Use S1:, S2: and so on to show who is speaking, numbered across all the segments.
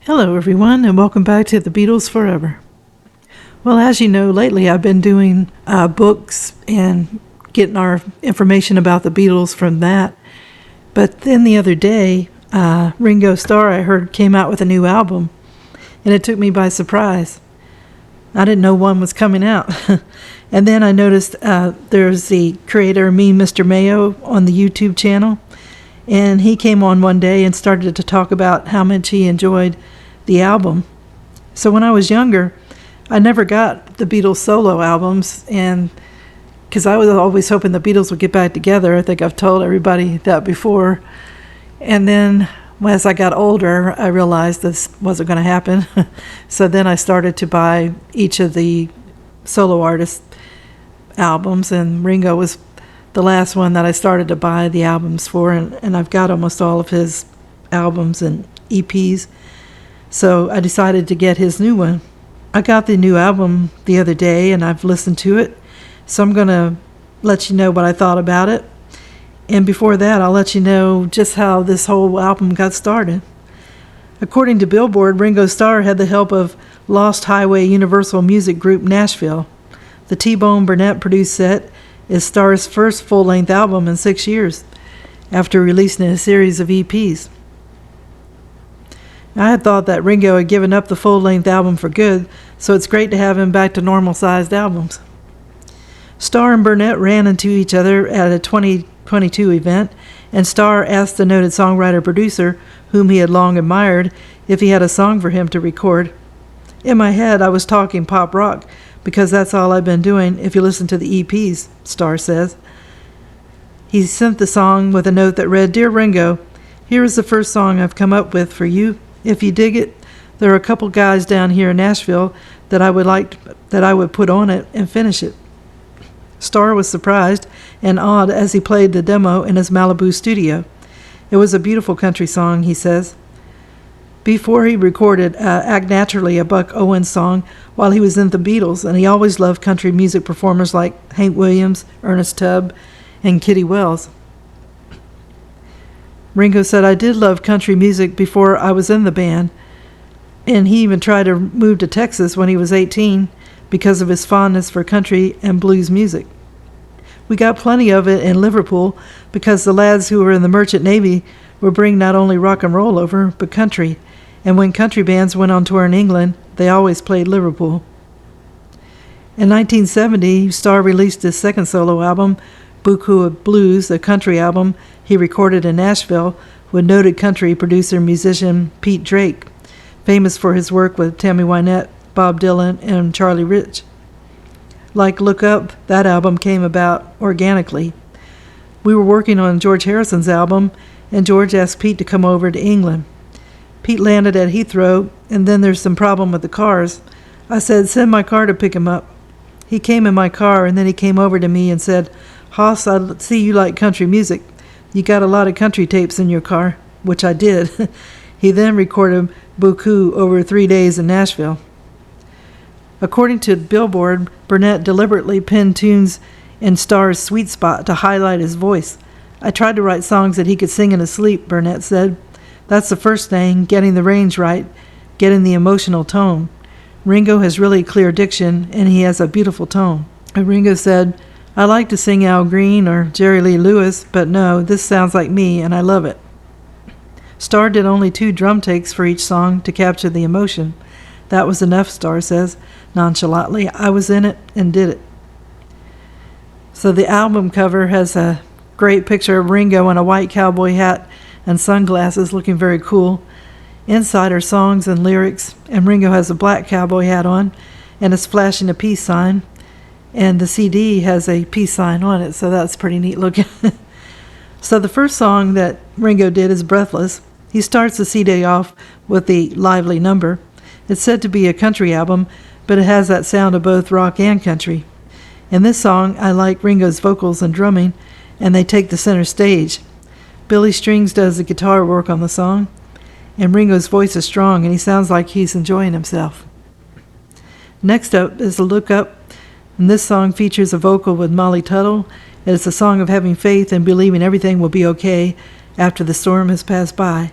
S1: Hello, everyone, and welcome back to the Beatles Forever. Well, as you know, lately I've been doing books and getting our information about the Beatles from that. But then the other day, Ringo Starr, I heard, came out with a new album, and it took me by surprise. I didn't know one was coming out. And then I noticed there's the creator, Mr. Mayo, on the YouTube channel. And he came on one day and started to talk about how much he enjoyed the album. So when I was younger, I never got the Beatles solo albums, and because I was always hoping the Beatles would get back together. I think I've told everybody that before. And then as I got older, I realized this wasn't going to happen. So then I started to buy each of the solo artists' albums, and Ringo was the last one that I started to buy the albums for, and I've got almost all of his albums and EPs. So I decided to get his new one. I got the new album the other day, and I've listened to it. So I'm going to let you know what I thought about it. And before that, I'll let you know just how this whole album got started. According to Billboard, Ringo Starr had the help of Lost Highway Universal Music Group Nashville. The T-Bone Burnett produced set is Starr's first full-length album in 6 years, after releasing a series of EPs. I had thought that Ringo had given up the full-length album for good, so it's great to have him back to normal-sized albums. Starr and Burnett ran into each other at a 2022 event, and Starr asked the noted songwriter-producer, whom he had long admired, if he had a song for him to record. In my head, I was talking pop rock, because that's all I've been doing if you listen to the EPs, Starr says. He sent the song with a note that read, "Dear Ringo, here is the first song I've come up with for you. If you dig it, there are a couple guys down here in Nashville that I would put on it and finish it." Starr was surprised and awed as he played the demo in his Malibu studio. It was a beautiful country song, he says. Before he recorded Act Naturally, a Buck Owens song, while he was in the Beatles, and he always loved country music performers like Hank Williams, Ernest Tubb, and Kitty Wells. Ringo said, "I did love country music before I was in the band," and he even tried to move to Texas when he was 18 because of his fondness for country and blues music. "We got plenty of it in Liverpool because the lads who were in the Merchant Navy would bring not only rock and roll over, but country. And when country bands went on tour in England, they always played Liverpool." In 1970, Starr released his second solo album, Buku of Blues, a country album he recorded in Nashville with noted country producer-musician Pete Drake, famous for his work with Tammy Wynette, Bob Dylan, and Charlie Rich. Like Look Up, that album came about organically. We were working on George Harrison's album, and George asked Pete to come over to England. Pete landed at Heathrow, and then there's some problem with the cars. I said, "Send my car to pick him up." He came in my car, and then he came over to me and said, "Hoss, I see you like country music. You got a lot of country tapes in your car," which I did. He then recorded Buku over 3 days in Nashville. According to Billboard, Burnett deliberately pinned tunes in Starr's sweet spot to highlight his voice. "I tried to write songs that he could sing in his sleep," Burnett said. "That's the first thing, getting the range right, getting the emotional tone. Ringo has really clear diction, and he has a beautiful tone." And Ringo said, "I like to sing Al Green or Jerry Lee Lewis, but no, this sounds like me, and I love it." Starr did only 2 drum takes for each song to capture the emotion. "That was enough," Starr says nonchalantly. "I was in it and did it." So the album cover has a great picture of Ringo in a white cowboy hat and sunglasses, looking very cool. Inside are songs and lyrics, and Ringo has a black cowboy hat on and is flashing a peace sign, and the CD has a peace sign on it, so that's pretty neat looking. So the first song that Ringo did is Breathless. He starts the CD off with the lively number. It's said to be a country album, but it has that sound of both rock and country. In this song, I like Ringo's vocals and drumming, and they take the center stage. Billy Strings does the guitar work on the song, and Ringo's voice is strong, and he sounds like he's enjoying himself. Next up is the Look Up, and this song features a vocal with Molly Tuttle. It's a song of having faith and believing everything will be okay after the storm has passed by.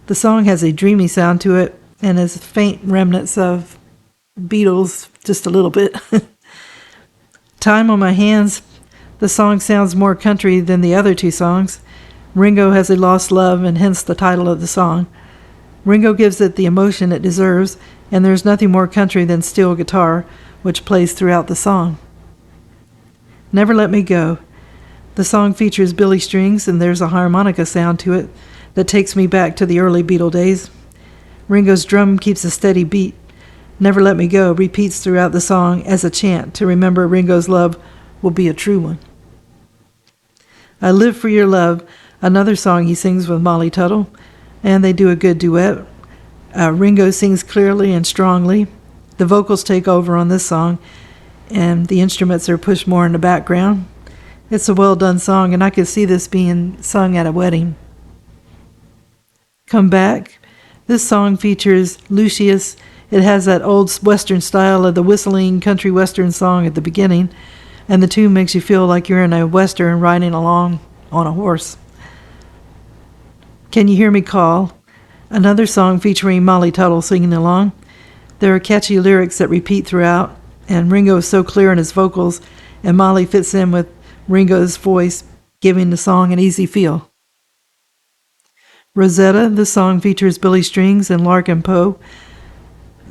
S1: The song has a dreamy sound to it, and has faint remnants of Beatles, just a little bit. Time on My Hands, the song sounds more country than the other two songs. Ringo has a lost love, and hence the title of the song. Ringo gives it the emotion it deserves, and there's nothing more country than steel guitar, which plays throughout the song. Never Let Me Go. The song features Billy strings, and there's a harmonica sound to it that takes me back to the early Beatle days. Ringo's drum keeps a steady beat. Never Let Me Go repeats throughout the song as a chant to remember Ringo's love will be a true one. I Live for Your Love, another song he sings with Molly Tuttle, and they do a good duet. Ringo sings clearly and strongly. The vocals take over on this song, and the instruments are pushed more in the background. It's a well-done song, and I could see this being sung at a wedding. Come Back. This song features Lucius. It has that old Western style of the whistling country Western song at the beginning, and the tune makes you feel like you're in a Western riding along on a horse. Can You Hear Me Call? Another song featuring Molly Tuttle singing along. There are catchy lyrics that repeat throughout, and Ringo is so clear in his vocals, and Molly fits in with Ringo's voice, giving the song an easy feel. Rosetta, the song features Billy Strings and Larkin Poe.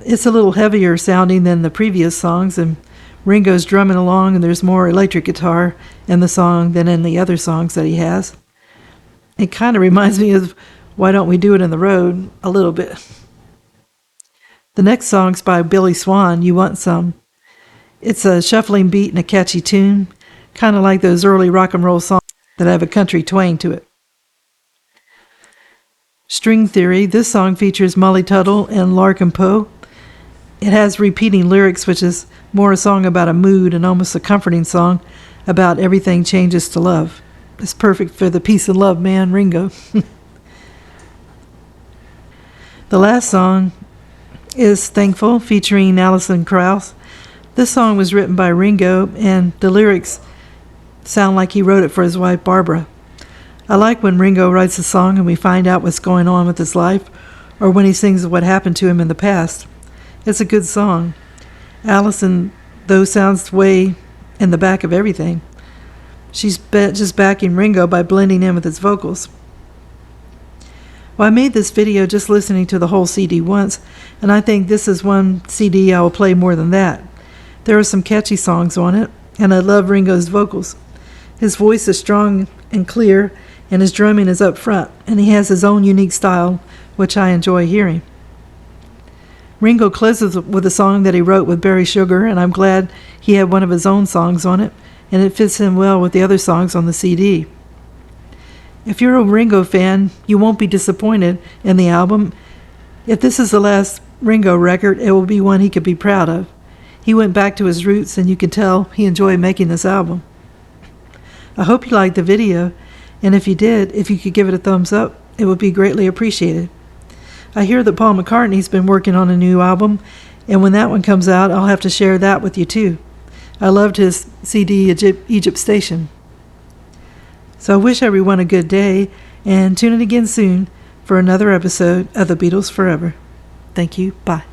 S1: It's a little heavier sounding than the previous songs, and Ringo's drumming along, and there's more electric guitar in the song than in the other songs that he has. It kind of reminds me of Why Don't We Do It in the Road a little bit. The next song's by Billy Swan, You Want Some. It's a shuffling beat and a catchy tune, kind of like those early rock and roll songs that have a country twang to it. String Theory, this song features Molly Tuttle and Larkin Poe. It has repeating lyrics, which is more a song about a mood and almost a comforting song about everything changes to love. It's perfect for the peace and love man, Ringo. The last song is Thankful, featuring Alison Krauss. This song was written by Ringo, and the lyrics sound like he wrote it for his wife, Barbara. I like when Ringo writes a song and we find out what's going on with his life, or when he sings what happened to him in the past. It's a good song. Alison, though, sounds way in the back of everything. She's just backing Ringo by blending in with his vocals. Well, I made this video just listening to the whole CD once, and I think this is one CD I will play more than that. There are some catchy songs on it, and I love Ringo's vocals. His voice is strong and clear, and his drumming is up front, and he has his own unique style, which I enjoy hearing. Ringo closes with a song that he wrote with Barry Sugar, and I'm glad he had one of his own songs on it, and it fits in well with the other songs on the CD. If you're a Ringo fan, you won't be disappointed in the album. If this is the last Ringo record, it will be one he could be proud of. He went back to his roots, and you can tell he enjoyed making this album. I hope you liked the video, and if you did, if you could give it a thumbs up, it would be greatly appreciated. I hear that Paul McCartney's been working on a new album, and when that one comes out, I'll have to share that with you too. I loved his CD, Egypt Station. So I wish everyone a good day, and tune in again soon for another episode of The Beatles Forever. Thank you. Bye.